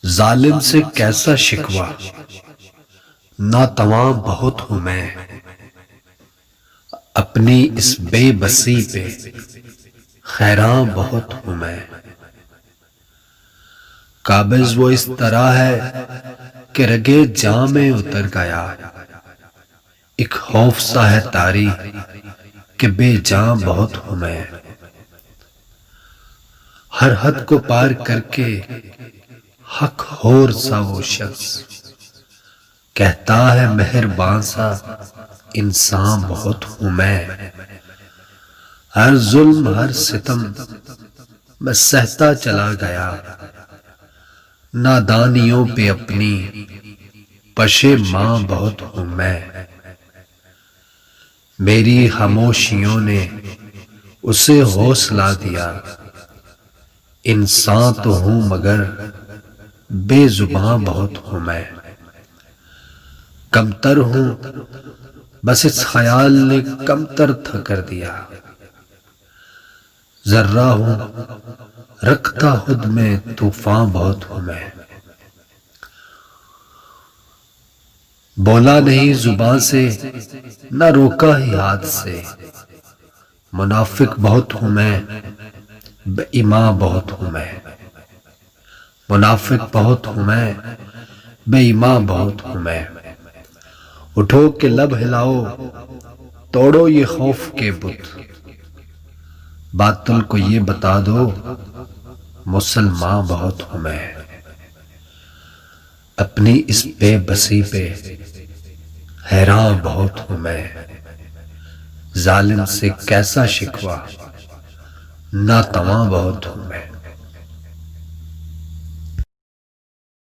ظالم سے کیسا شکوہ، ناتواں بہت ہوں میں، اپنی اس بے بسی پہ حیراں بہت ہوں میں۔ قابض وہ اس طرح ہے کہ رگے جاں میں اتر گیا، ایک خوف سا ہے طاری کہ بے جاں بہت ہوں میں۔ ہر حد کو پار کر کے حق خور سا وہ شخص کہتا ہے مہرباں سا انسان بہت ہوں میں۔ ہر ظلم ہر ستم میں سہتا چلا گیا، نادانیوں پہ اپنی پشیماں بہت ہوں میں۔ میری خاموشیوں نے اسے حوصلہ دیا، انسان تو ہوں مگر بے زباں بہت ہوں میں۔ کمتر ہوں بس اس خیال نے کمتر تھا کر دیا، ذرہ ہوں رکھتا خود میں طوفاں بہت ہوں میں۔ بولا نہیں زبان سے نہ روکا ہی ہاتھ سے، منافق بہت ہوں میں بے ایمان بہت ہوں میں۔ منافق بہت ہوں میں بے ایمان بہت ہوں میں۔ اٹھو کہ لب ہلاؤ توڑو یہ خوف کے بت، باطل کو یہ بتا دو مسلمان بہت ہوں میں۔ اپنی اس بے بسی پہ حیراں بہت ہوں میں، ظالم سے کیسا شکوہ، ناتواں بہت ہوں میں۔